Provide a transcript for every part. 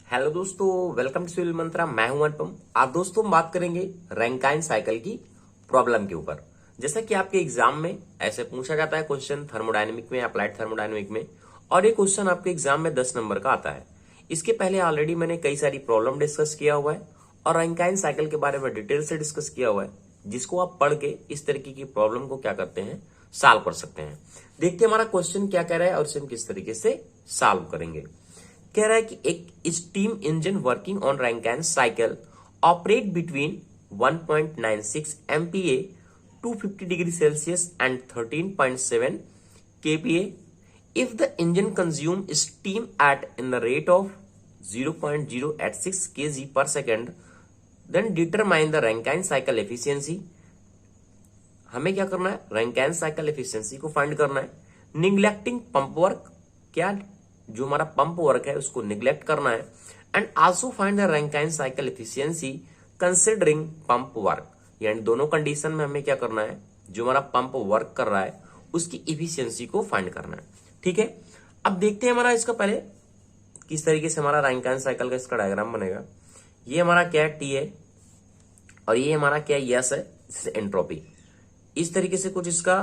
Hello दोस्तों, welcome to civil मंत्रा। मैं हूं अनुपम। आज दोस्तों हम बात करेंगे रैंकाइन साइकिल की प्रॉब्लम के ऊपर। जैसा कि आपके एग्जाम में ऐसे पूछा जाता है क्वेश्चन थर्मोडायनेमिक में, अप्लाइड थर्मोडायनेमिक में, और ये क्वेश्चन आपके एग्जाम में 10 नंबर का आता है। इसके पहले ऑलरेडी मैंने कई सारी प्रॉब्लम डिस्कस किया हुआ है और रैंकाइन साइकिल के बारे में डिटेल से डिस्कस किया हुआ है, जिसको आप पढ़ के इस तरीके की प्रॉब्लम को क्या करते हैं, सॉल्व कर सकते हैं। देखते हैं हमारा क्वेश्चन क्या कह रहा है और इसे हम किस तरीके से सॉल्व करेंगे। कह रहा है कि एक steam engine working on Rankine cycle operate between 1.96 MPa 250 degree Celsius and 13.7 kPa if the engine consume steam at in the rate of 0.086 kg per second, then determine the Rankine cycle efficiency। हमें क्या करना है, Rankine cycle efficiency को find करना है। Neglecting pump work, क्या जो हमारा पंप वर्क है उसको निग्लेक्ट करना है। And also find the Rankine cycle efficiency considering pump work, यानी दोनों कंडीशन में हमें क्या करना है, जो हमारा पंप वर्क कर रहा है उसकी इफिशियंसी को फाइंड करना है। ठीक है, अब देखते हैं हमारा इसका पहले किस तरीके से हमारा रैंकाइन साइकिल का इसका डायग्राम बनेगा। ये हमारा क्या है, टी है, और ये हमारा क्या है, यस है, एंट्रोपी। इस तरीके से कुछ इसका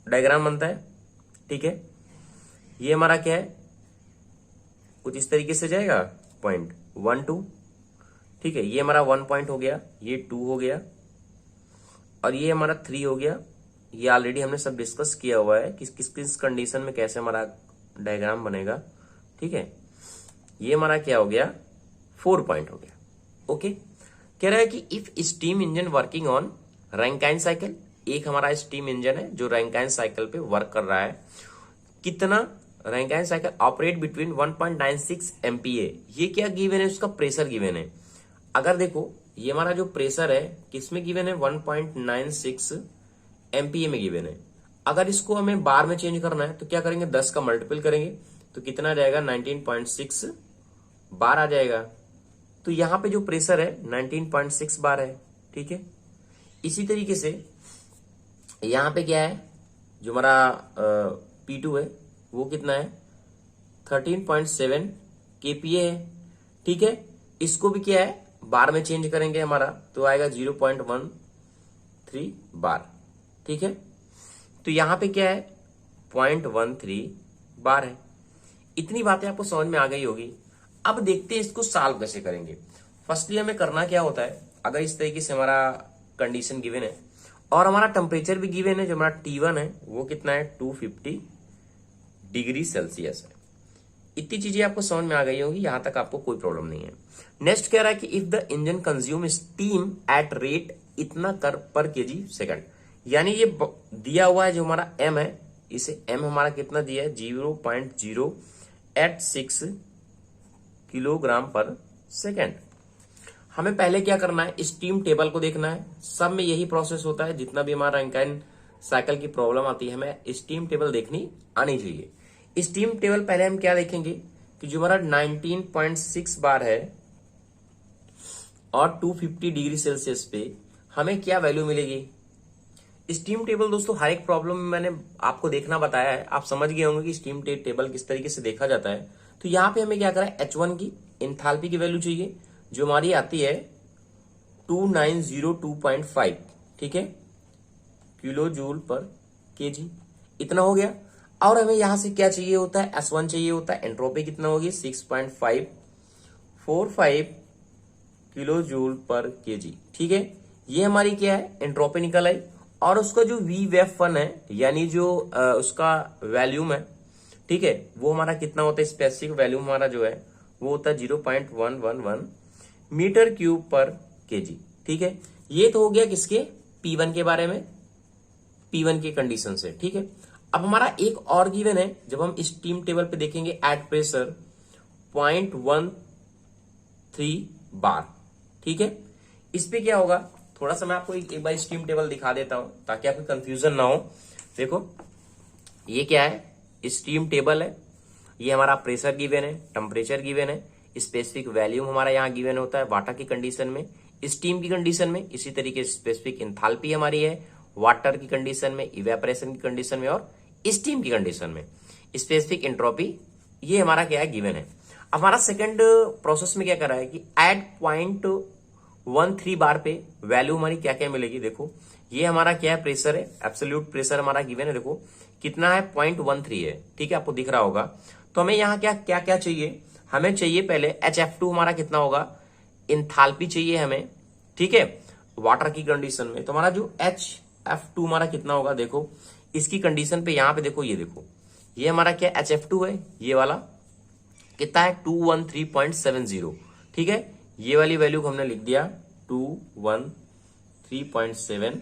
डायग्राम बनता है। ठीक है, ये हमारा क्या है, कुछ इस तरीके से जाएगा, पॉइंट 1 2। ठीक है, ये हमारा 1 पॉइंट हो गया, ये 2 हो गया, और ये हमारा 3 हो गया। ये ऑलरेडी हमने सब डिस्कस किया हुआ है कि किस किस कंडीशन में कैसे हमारा डायग्राम बनेगा। ठीक है, ये हमारा क्या हो गया, 4 पॉइंट हो गया। ओके, कह रहा है कि if steam engine working on Rankine cycle, एक हमारा स्टीम इंजन है जो रैंकाइन साइकिल पे वर्क कर रहा है, कितना Rankine cycle operate between 1.96 MPa। ये क्या गिवन है, उसका प्रेशर गिवन है। अगर देखो ये हमारा जो प्रेशर है किसमें गिवन है, 1.96 MPa में गिवन है। अगर इसको हमें बार में चेंज करना है तो क्या करेंगे, 10 का मल्टीपल करेंगे तो कितना आ जाएगा, 19.6 बार आ जाएगा। तो यहां पे जो प्रेशर है 19.6 बार है। ठीक है, इसी तरीके से यहां पे क्या है, जो हमारा P2 है वो कितना है, 13.7 kPa है। ठीक है, इसको भी क्या है, बार में चेंज करेंगे हमारा तो आएगा 0.13 बार। ठीक है, तो यहां पे क्या है, 0.13 बार है। इतनी बातें आपको समझ में आ गई होगी। अब देखते हैं इसको सॉल्व कैसे करेंगे। फर्स्टली हमें करना क्या होता है, अगर इस तरीके से हमारा कंडीशन गिवन है और हमारा टेम्परेचर भी गिवन है, जो हमारा T1 है वो कितना है, 250 डिग्री सेल्सियस है। इतनी चीजें आपको समझ में आ गई होंगी, यहां तक आपको कोई प्रॉब्लम नहीं है। नेक्स्ट कह रहा है कि if the engine consume steam at rate इतना कर पर kg सेकंड, यानी ये दिया हुआ है जो हमारा m है, इसे m हमारा कितना दिया है, 0.086 किलोग्राम पर सेकंड। हमें पहले क्या करना है, स्टीम टेबल को देखना है। सब में यही प्रोसेस होता है, जितना भी हमारा रैंकाइन साइकिल की प्रॉब्लम आती है हमें स्टीम टेबल देखनी आनी चाहिए। स्टीम टेबल पहले हम क्या देखेंगे कि जो हमारा 19.6 बार है और 250 डिग्री सेल्सियस पे हमें क्या वैल्यू मिलेगी। स्टीम टेबल दोस्तों हर एक प्रॉब्लम में मैंने आपको देखना बताया है, आप समझ गए होंगे कि स्टीम टेबल किस तरीके से देखा जाता है। तो यहाँ पे हमें क्या करा है, H1 की एंथैल्पी की वैल्यू चाहिए, जो हमारी आती है 2902.5। ठीक है, किलो जूल पर केजी, इतना हो गया। और हमें यहां से क्या चाहिए होता है, S1 चाहिए होता है। एंट्रोपी कितना होगी, 6.545 किलो जूल पर केजी। ठीक है, ये हमारी क्या है, एंट्रोपी निकल आई। और उसका जो V-Wef1 है, यानी जो उसका वैल्यूम है, ठीक है, वो हमारा कितना होता है, स्पेसिफिक वैल्यूम हमारा जो है वो होता है 0.111 मीटर क्यूब पर केजी। ठीक है, ये तो हो गया किसके, P1 के बारे में, P1 की कंडीशन से। ठीक है, अब हमारा एक और गिवन है, जब हम स्टीम टेबल पे देखेंगे एट प्रेशर 0.13 बार। ठीक है, इस पे क्या होगा, थोड़ा सा मैं आपको एक बार स्टीम टेबल दिखा देता हूं ताकि आपको कंफ्यूजन ना हो। देखो ये क्या है, स्टीम टेबल है, ये हमारा प्रेशर गिवन है, टेम्परेचर गिवन है, स्पेसिफिक वैल्यूम हमारा यहाँ गिवन होता है वाटर की कंडीशन में, स्टीम की कंडीशन में। इसी तरीके से स्पेसिफिक एंथैल्पी हमारी है वाटर की कंडीशन में, इवेपोरेशन की कंडीशन में और स्टीम की कंडीशन में। स्पेसिफिक एंट्रोपी ये हमारा क्या है, गिवन है। हमारा सेकंड प्रोसेस में क्या कर रहा है कि एट 0.13 बार पे वैल्यू हमारी क्या क्या मिलेगी। देखो ये हमारा क्या है, प्रेशर है, एब्सोल्यूट प्रेशर हमारा गिवन है। देखो कितना है, 0.13 है, ठीक है, आपको दिख रहा होगा। तो हमें यहाँ क्या क्या क्या चाहिए, हमें चाहिए पहले HF2 हमारा कितना होगा, इंथाल्पी चाहिए हमें, ठीक है, वाटर की कंडीशन में। तो हमारा जो HF2 हमारा कितना होगा, देखो इसकी कंडीशन पे यहाँ पे देखो, ये देखो ये हमारा क्या HF2 है, ये वाला कितना है 213.70, ठीक है, ये वाली वैल्यू को हमने लिख दिया 213.7।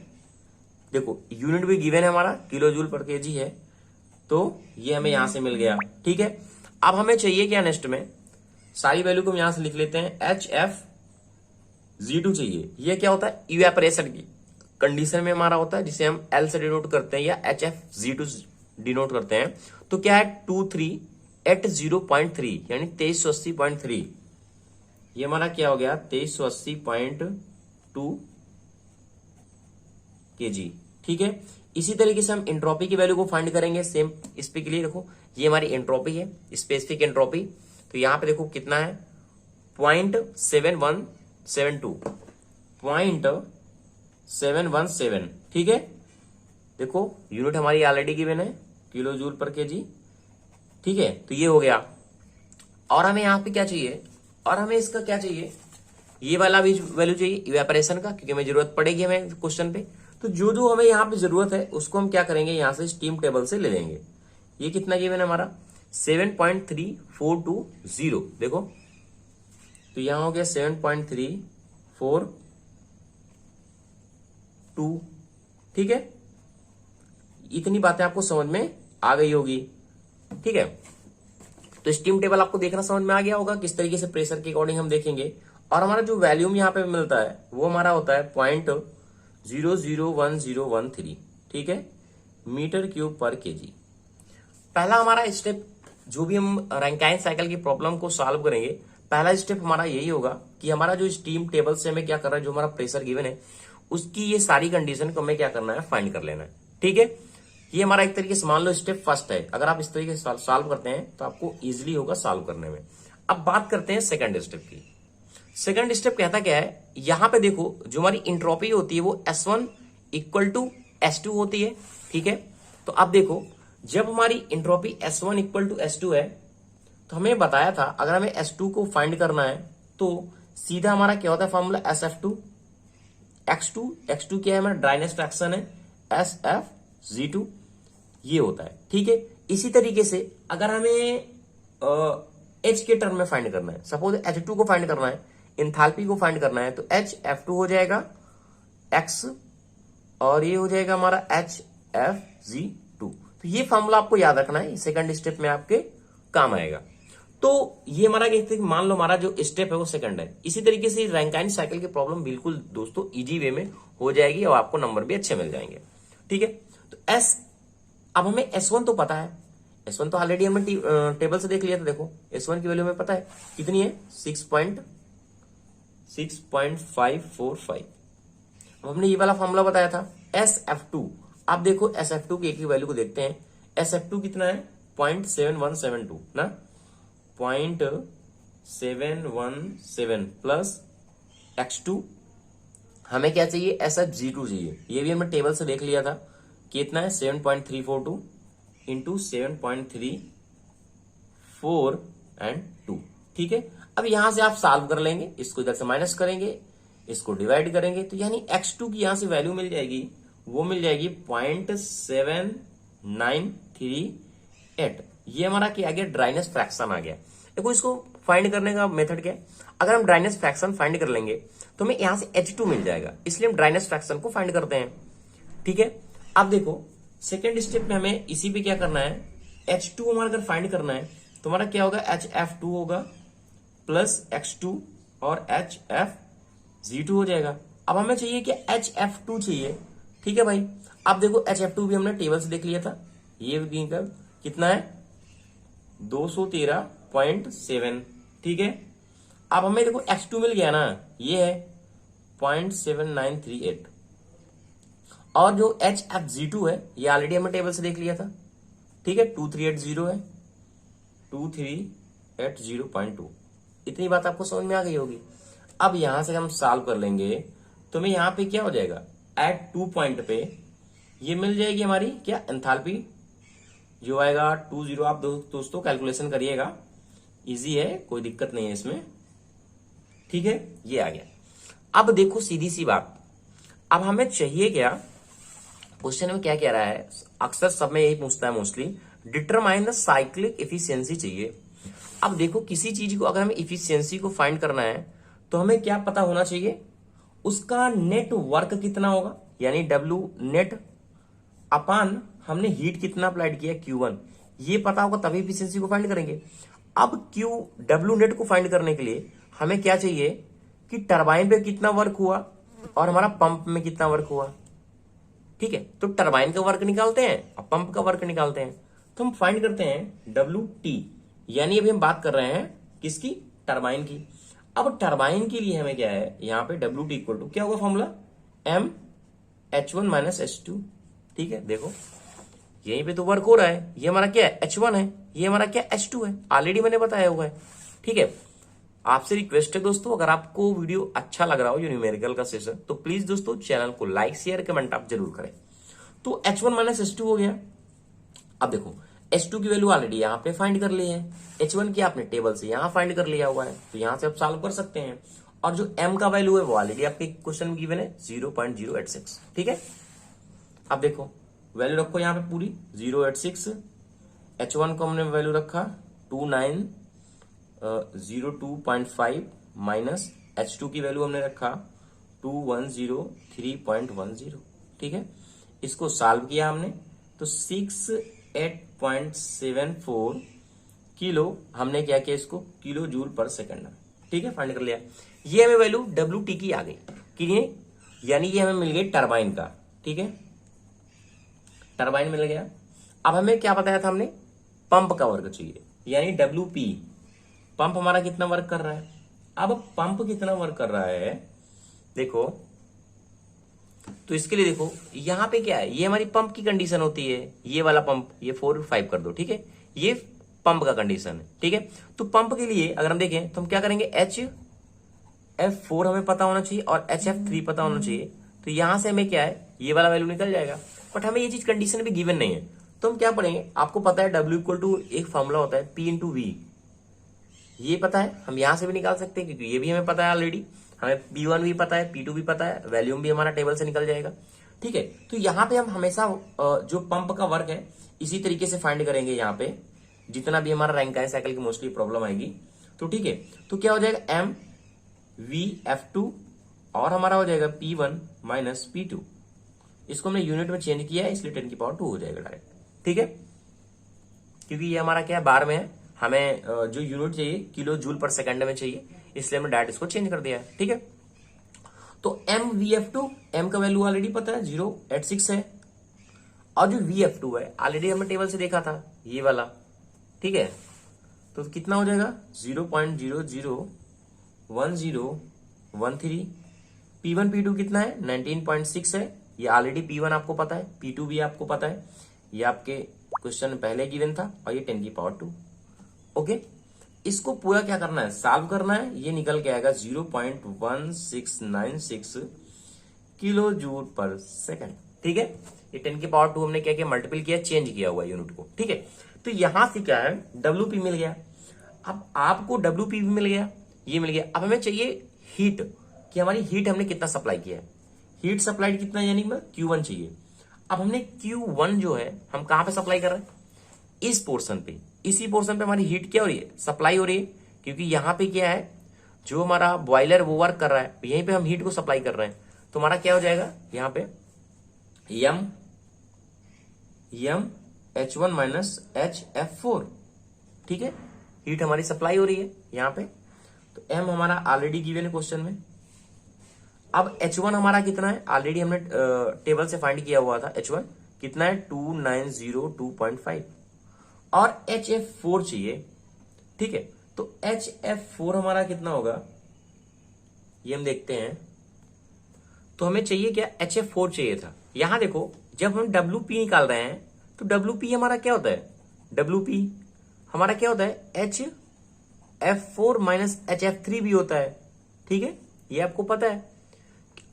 देखो यूनिट भी गिवन है हमारा, किलो जूल पर केजी है, तो ये हमें यहां से मिल गया, ठीक है। अब हमें चाहिए क्या, नेक्स्ट में सारी वैल्यू को हम यहां से लिख लेते हैं, HFG2 चाहिए। ये क्या होता है, इवेपोरेशन की कंडीशन में हमारा होता है, जिसे हम L से डिनोट करते हैं या HFG2 डिनोट करते हैं। तो क्या है 2380.3 यानी 2380.3, ये हमारा क्या हो गया 2380.2 kg, ठीक है। इसी तरीके से हम एंट्रोपी की वैल्यू को फाइंड करेंगे सेम इस पे के लिए। देखो ये हमारी एंट्रोपी है, स्पेसिफिक एंट्रोपी, तो यहां पे देखो कितना है 0.7117, ठीक है। देखो यूनिट हमारी ऑलरेडी गिवन है, किलो जूल पर केजी, ठीक है। तो ये हो गया। और हमें यहाँ पे क्या चाहिए, और हमें इसका क्या चाहिए, ये वाला भी वैल्यू चाहिए इवेपोरेशन का, क्योंकि हमें जरूरत पड़ेगी हमें क्वेश्चन पे। तो जो जो हमें यहाँ पे जरूरत है उसको हम क्या करेंगे, यहाँ से स्टीम टेबल से ले लेंगे। ये कितना गिवन है हमारा 7.3420, देखो तो यहां हो गया 7.342, ठीक है। इतनी बातें आपको समझ में आ गई होगी, ठीक है। तो स्टीम टेबल आपको देखना समझ में आ गया होगा, किस तरीके से प्रेशर के अकॉर्डिंग हम देखेंगे। और हमारा जो वैल्यूम यहाँ पे मिलता है वो हमारा होता है 0.001013, ठीक है, मीटर क्यूब पर केजी। पहला हमारा स्टेप, जो भी हम रैंकाइन साइकिल की प्रॉब्लम को सॉल्व करेंगे, पहला स्टेप हमारा यही होगा कि हमारा जो स्टीम टेबल से हमें क्या करना है, जो हमारा प्रेशर गिवन है उसकी ये सारी कंडीशन को हमें क्या करना है, फाइंड कर लेना है, ठीक है। ये हमारा एक तरीके से मान लो स्टेप फर्स्ट है। अगर आप इस तरीके से सॉल्व करते हैं तो आपको इजिली होगा सॉल्व करने में। अब बात करते हैं सेकंड स्टेप की। सेकंड स्टेप कहता क्या है, यहां पे देखो जो हमारी इंट्रोपी होती है वो S1 इक्वल टू S2 होती है, ठीक है। तो अब देखो जब हमारी entropy S1 equal to S2 है, तो हमें बताया था अगर हमें S2 को फाइंड करना है तो सीधा हमारा क्या होता है फॉर्मूला SF2 X2 क्या है हमारा ड्राइनेस फ्रैक्शन है, SFG2 ये होता है, ठीक है। इसी तरीके से अगर हमें H के टर्म में फाइंड करना है, सपोज H2 को फाइंड करना है, इंथाल्पी को फाइंड करना है, तो HF2 हो जाएगा X और ये हो जाएगा हमारा HFG2। तो ये फॉर्मूला आपको याद रखना है, सेकंड स्टेप में आपके काम आएगा। तो ये हमारा मान लो हमारा जो स्टेप है वो सेकंड है। इसी तरीके से रैंकाइन साइकिल की प्रॉब्लम बिल्कुल दोस्तों इजी वे में हो जाएगी और आपको नंबर भी अच्छे मिल जाएंगे, ठीक है। तो अब हमें S1 तो पता है, S1 तो ऑलरेडी हमने टेबल से देख लिया था। देखो S1 की वैल्यू हमें पता है कितनी है 6.545। अब हमने ये वाला फॉर्मूला बताया था SF2। अब देखो SF2 की एक ही वैल्यू को देखते हैं, SF2 कितना है 0.7172 ना, 0.717 प्लस X2 हमें क्या चाहिए SFG2 चाहिए। ये भी हमने टेबल से देख लिया था कितना है 7.342 इंटू 7.34 एंड 2, ठीक है। अब यहां से आप सॉल्व कर लेंगे, इसको इधर से माइनस करेंगे, इसको डिवाइड करेंगे, तो यानी X2 की यहां से वैल्यू मिल जाएगी, वो मिल जाएगी 0.7938। ये हमारा क्या आ गया ड्राइनेस फ्रैक्शन आ गया। देखो इसको फाइंड करने का मेथड क्या है, अगर हम ड्राइनेस फ्रैक्शन फाइंड कर लेंगे तो हमें यहां से H2 मिल जाएगा, इसलिए हम ड्राइनेस फ्रैक्शन को फाइंड करते हैं, ठीक है। अब देखो सेकेंड स्टेप में हमें इसी पे क्या करना है, H2 हमारा अगर फाइंड करना है तो हमारा क्या होगा HF2 होगा प्लस X2 और HFG2 हो जाएगा। अब हमें चाहिए कि HF2 चाहिए, ठीक है भाई। अब देखो HF2 भी हमने टेबल से देख लिया था, ये भी कितना है 213.7, ठीक है। अब हमें देखो X2 मिल गया ना, ये है 0.7938 और जो HFG2 है ये ऑलरेडी हमने टेबल से देख लिया था, ठीक है 2380 है, 2380 एट 0.2। इतनी बात आपको समझ में आ गई होगी। अब यहां से हम सॉल्व कर लेंगे तो हमें यहां पे क्या हो जाएगा, एट 2 पॉइंट पे ये मिल जाएगी हमारी क्या एंथैल्पी, जो आएगा 20। आप दोस्तों कैलकुलेशन करिएगा, इजी है, कोई दिक्कत नहीं है इसमें, ठीक है। ये आ गया। अब देखो सीधी सी बात, अब हमें चाहिए क्या, क्वेश्चन में क्या कह रहा है, अक्सर सब में यही पूछता है mostly, determine the cyclic efficiency चाहिए। अब देखो किसी चीज को अगर हमें इफिशियंसी को फाइंड करना है तो हमें क्या पता होना चाहिए, उसका नेट वर्क कितना होगा, यानी डब्ल्यू नेट अपान हमने हीट कितना अप्लाइड किया Q1, ये पता होगा तभी इफिशियंसी को फाइंड करेंगे। अब डब्ल्यू नेट को फाइंड करने के लिए हमें क्या चाहिए कि टरबाइन पे कितना वर्क हुआ और हमारा पंप में कितना वर्क हुआ, ठीक है। तो टरबाइन का वर्क निकालते हैं और पंप का वर्क निकालते हैं, तो हम फाइंड करते हैं WT, यानी अभी हम बात कर रहे हैं किसकी, टरबाइन की। अब टरबाइन के लिए हमें क्या है, यहां पे WT इक्वल टू क्या होगा फॉर्मूला, MH1 - H2, ठीक है। देखो यहीं पे तो वर्क हो रहा है, ये हमारा क्या है H1 है, ये हमारा क्या H2 है, ऑलरेडी मैंने बताया हुआ है, ठीक है। आपसे रिक्वेस्ट है दोस्तों, अगर आपको वीडियो अच्छा लग रहा हो, ये न्यूमेरिकल का सेशन, तो प्लीज दोस्तों चैनल को लाइक शेयर कमेंट आप जरूर करें। तो H1 - H2 हो गया। अब देखो H2 की वैल्यू ऑलरेडी यहाँ पे फाइंड कर ली है, H1 की आपने टेबल से यहाँ फाइंड कर लिया हुआ है, तो यहां से आप सॉल्व कर सकते हैं। और जो M का वैल्यू है वो ऑलरेडी आपके क्वेश्चन में गिवन है 0.086, ठीक है। अब देखो वैल्यू रखो यहाँ पे पूरी 086, H1 को हमने वैल्यू रखा 2902.5 माइनस H2 की वैल्यू हमने रखा 2103.10, ठीक है। इसको सॉल्व किया हमने तो 68.74 किलो हमने क्या किया, इसको किलो जूल पर सेकंड, ठीक है, फाइंड कर लिया। ये हमें वैल्यू WT की आ गई, यानी ये हमें मिल गई टरबाइन का, ठीक है, टरबाइन मिल गया। अब हमें क्या बताया था हमने, पंप का वर्क चाहिए, यानी WP, पंप हमारा कितना वर्क कर रहा है। अब पंप कितना वर्क कर रहा है देखो, तो इसके लिए देखो यहां पे क्या है, ये हमारी पंप की कंडीशन होती है, ये वाला पंप, ये 4 और 5 कर दो, ठीक है, ये पंप का कंडीशन है, ठीक है। तो पंप के लिए अगर हम देखें तो हम क्या करेंगे, HF4 हमें पता होना चाहिए और HF3 पता होना चाहिए, तो यहां से हमें क्या है, ये वाला वैल्यू निकल जाएगा। बट हमें ये चीज कंडीशन भी गिवन नहीं है, तो हम क्या पढ़ेंगे, आपको पता है W इक्वल टू एक फॉर्मूला होता है P × V, ये पता है, हम यहां से भी निकाल सकते हैं क्योंकि ये भी हमें पता है ऑलरेडी, हमें P1 भी पता है, P2 भी पता है, वैल्यूम भी हमारा टेबल से निकल जाएगा, ठीक है। तो यहाँ पे हम हमेशा जो पंप का वर्क है इसी तरीके से फाइंड करेंगे, यहाँ पे जितना भी हमारा रैंकाइन साइकिल की मोस्टली प्रॉब्लम आएगी, तो ठीक है। तो क्या हो जाएगा MVF2 और हमारा हो जाएगा P1 - P2, इसको हमने यूनिट में चेंज किया है इसलिए 10⁻² हो जाएगा डायरेक्ट, ठीक है, क्योंकि ये हमारा क्या है बार में है, हमें जो यूनिट चाहिए किलो जूल पर सेकंड में चाहिए, इसलिए हमने डायरेक्ट इसको चेंज कर दिया है, ठीक है। तो MVF2, M का वैल्यू ऑलरेडी पता है 086 है, और जो VF2 है ऑलरेडी हमने टेबल से देखा था, ये वाला, ठीक है। तो कितना हो जाएगा 0.001013। P1 P2 कितना है 19.6 है, ये ऑलरेडी P1 आपको पता है, P2 भी आपको पता है, ये आपके क्वेश्चन पहले गिवन था, और ये 10⁻², ओके। इसको पूरा क्या करना है, सॉल्व करना है, ये निकल के आएगा 0.1696 किलो जूल पर सेकंड, ठीक है। ये 10⁻² हमने क्या किया, मल्टीपल किया, चेंज किया हुआ यूनिट को, ठीक है। तो यहां से क्या है WP मिल गया। अब आपको WP भी मिल गया, ये मिल गया। अब हमें चाहिए हीट, कि हमारी हीट हमने कितना सप्लाई किया है, हीट सप्लाइड कितना, यानी Q1 चाहिए। अब हमने Q1 जो है हम कहां पे सप्लाई कर रहे हैं, इस पोर्शन पे, इसी पोर्शन पे हमारी हीट क्या हो रही है, सप्लाई हो रही है, क्योंकि यहां पे क्या है, जो हमारा बॉयलर वो वर्क कर रहा है, यहीं पे हम हीट को सप्लाई कर रहे हैं, तो हमारा क्या हो जाएगा यहाँ पे H1 - HF4, ठीक है, हीट हमारी सप्लाई हो रही है यहाँ पे। तो M हमारा ऑलरेडी गिवन है क्वेश्चन में। अब H1 हमारा कितना है, ऑलरेडी हमने टेबल से फाइंड किया हुआ था, H1 कितना है 2902.5, और HF4 चाहिए, ठीक है। तो HF4 हमारा कितना होगा, ये हम देखते हैं। तो हमें चाहिए क्या, HF4 चाहिए था। यहां देखो जब हम WP निकाल रहे हैं तो WP हमारा क्या होता है, WP हमारा क्या होता है F4 माइनस HF3 भी होता है, ठीक है, ये आपको पता है।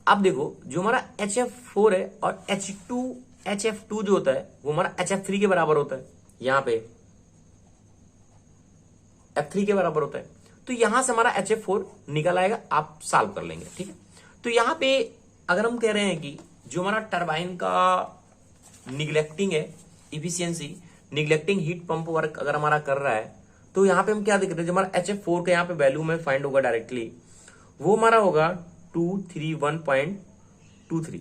अब देखो जो हमारा HF4 है और HF2 जो होता है वो हमारा HF3 के बराबर होता है, यहां पे F3 के बराबर होता है। तो यहां से हमारा HF4 निकल आएगा, आप सॉल्व कर लेंगे, ठीक है। तो यहां पे अगर हम कह रहे हैं कि जो हमारा टरबाइन का निगलेक्टिंग है efficiency, neglecting heat pump work अगर हमारा कर रहा है, तो यहां पे हम क्या देख रहे हैं, जो हमारा HF4 का यहाँ पे वैल्यू में फाइंड होगा डायरेक्टली, वो हमारा होगा 231.23,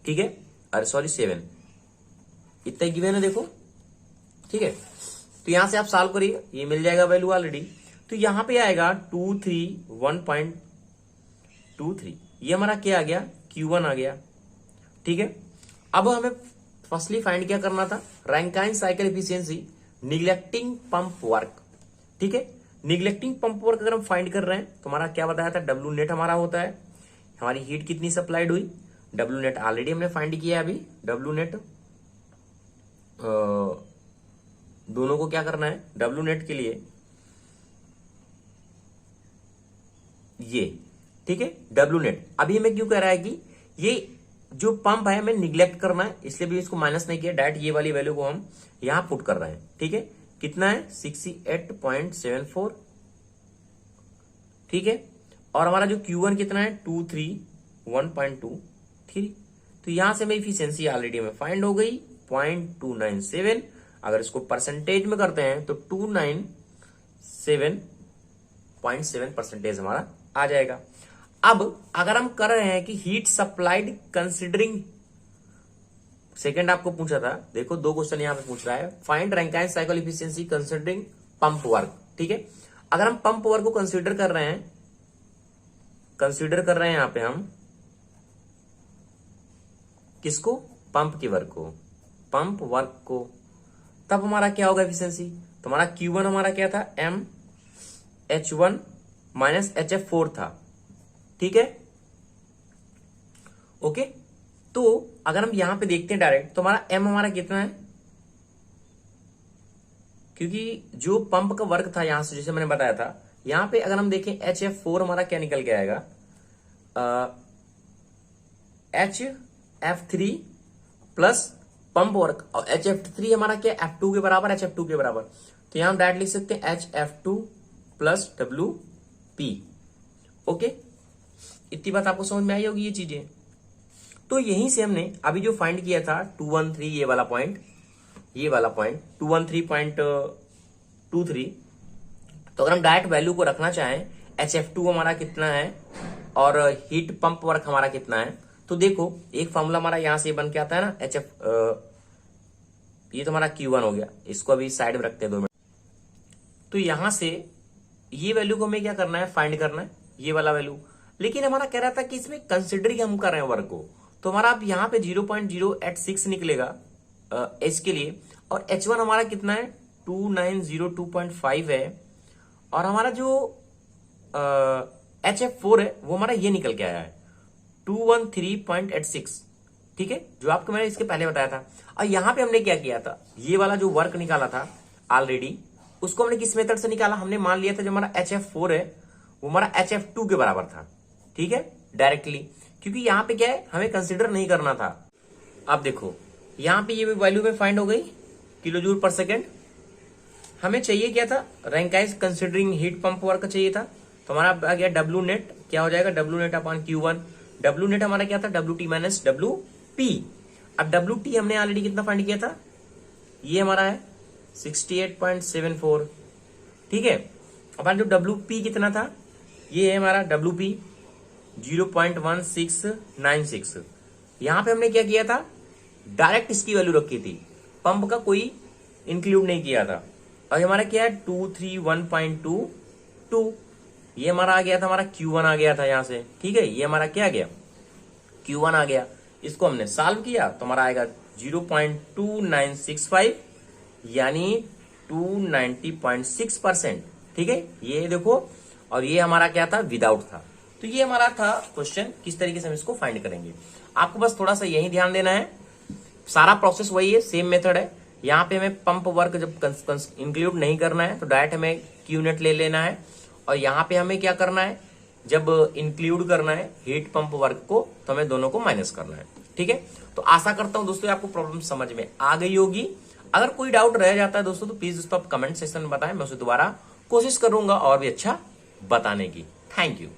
ठीक है, अरे सॉरी 7, इतना गिवन है देखो, ठीक है। तो यहां से आप सॉल्व करिए, ये मिल जाएगा वैल्यू ऑलरेडी। तो यहां पे आएगा 231.23, ये हमारा क्या आ गया, Q1 आ गया, ठीक है। अब हमें फर्स्टली फाइंड क्या करना था, Rankine cycle efficiency neglecting pump work, ठीक है। निगलेक्टिंग पंप वर्क अगर हम फाइंड कर रहे हैं तो हमारा क्या बताया था, डब्ल्यू नेट हमारा होता है, हमारी हीट कितनी सप्लाइड हुई, डब्ल्यू नेट ऑलरेडी हमने फाइंड किया है अभी। डब्ल्यू नेट दोनों को क्या करना है, डब्ल्यू नेट के लिए ये, ठीक है, डब्ल्यू नेट। अभी हमें क्यों कह रहा है कि ये जो पंप है हमें निग्लेक्ट करना है, इसलिए भी इसको माइनस नहीं किया, डायरेक्ट ये वाली वैल्यू को हम यहां पुट कर रहे हैं, ठीक है। कितना है 68.74, ठीक है। और हमारा जो Q1 कितना है 231.23, तो यहां से हमें इफिशियंसी ऑलरेडी हमें फाइंड हो गई 0.297। अगर इसको परसेंटेज में करते हैं तो 297.7% हमारा आ जाएगा। अब अगर हम कर रहे हैं कि हीट सप्लाइड कंसिडरिंग, सेकंड आपको पूछा था, देखो दो क्वेश्चन यहां पे पूछ रहा है, find Rankine cycle efficiency considering pump work, ठीक है। अगर हम पंप वर्क को कंसीडर कर रहे हैं यहां पे हम किसको, पंप के वर्क को, पंप वर्क को, तब हमारा क्या होगा एफिशिएंसी, तो हमारा Q1 हमारा क्या था, MH1 माइनस HF4 था, ठीक है, ओके। तो अगर हम यहां पे देखते हैं डायरेक्ट, तो हमारा M हमारा कितना है, क्योंकि जो पंप का वर्क था यहां से जैसे मैंने बताया था, यहां पे अगर हम देखें HF4 हमारा क्या निकल के आएगा, HF3 प्लस पंप वर्क, और HF3 हमारा क्या F2 के बराबर, HF2 के बराबर, तो यहां हम डायरेक्ट लिख सकते हैं HF2 प्लस WP, ओके। इतनी बात आपको समझ में आई होगी ये चीजें। तो यहीं से हमने अभी जो फाइंड किया था 213, ये वाला पॉइंट 213.23, तो अगर हम डायरेक्ट वैल्यू को रखना चाहें, HF2 हमारा कितना है और हीट पंप वर्क हमारा कितना है, तो देखो एक फॉर्मूला हमारा यहां से बन के आता है ना, ये तो हमारा Q1 हो गया, इसको अभी साइड में रखते हैं 2 मिनट। तो यहां से ये वैल्यू को हमें क्या करना है, फाइंड करना है, ये वाला वैल्यू। लेकिन हमारा कह रहा था कि इसमें कंसिडरिंग हम कर रहे हैं वर्क को, तो हमारा अब यहाँ पे 0.086 निकलेगा H के लिए, और H1 हमारा कितना है 2902.5 है, और हमारा जो HF4 है वो हमारा ये निकल के आया है 213.86, ठीक है, जो आपको मैंने इसके पहले बताया था। और यहां पे हमने क्या किया था, ये वाला जो वर्क निकाला था ऑलरेडी, उसको हमने किस मेथड से निकाला, हमने मान लिया था जो हमारा HF4 है वो हमारा HF2 के बराबर था, ठीक है, डायरेक्टली, क्योंकि यहां पे क्या है हमें कंसीडर नहीं करना था। अब देखो यहां पे ये वैल्यू में फाइंड हो गई किलो जूल पर सेकेंड, हमें चाहिए क्या था, Rankine considering heat pump work चाहिए था, तो हमारा आ गया डब्ल्यू नेट, क्या हो जाएगा W net upon Q1, W net हमारा क्या था WT माइनस WP। अब WT हमने ऑलरेडी कितना फाइंड किया था, ये हमारा है 68.74, ठीक है। अब जो WP कितना था, ये है हमारा WP 0.1696। यहां पे हमने क्या किया था, डायरेक्ट इसकी वैल्यू रखी थी, पंप का कोई इंक्लूड नहीं किया था। और हमारा क्या है 231.22, ये हमारा आ गया था, हमारा Q1 आ गया था यहां से, ठीक है, ये हमारा क्या आ गया Q1 आ गया। इसको हमने सॉल्व किया तो हमारा आएगा 0.2965 यानी 290.6%, ठीक है, ये देखो। और ये हमारा क्या था, विदाउट था। तो ये हमारा था क्वेश्चन, किस तरीके से हम इसको फाइंड करेंगे। आपको बस थोड़ा सा यही ध्यान देना है, सारा प्रोसेस वही है, सेम मेथड है। यहाँ पे हमें पंप वर्क जब इंक्लूड नहीं करना है तो डायरेक्ट हमें की यूनिट ले लेना है और यहां पे हमें क्या करना है, जब इंक्लूड करना है हीट पंप वर्क को तो हमें दोनों को माइनस करना है। ठीक है, तो आशा करता हूं दोस्तों आपको प्रॉब्लम समझ में आ गई होगी। अगर कोई डाउट रह जाता है दोस्तों तो प्लीज उसको आप कमेंट सेक्शन में बताएं, मैं उसे दोबारा कोशिश करूंगा और भी अच्छा बताने की। Thank you.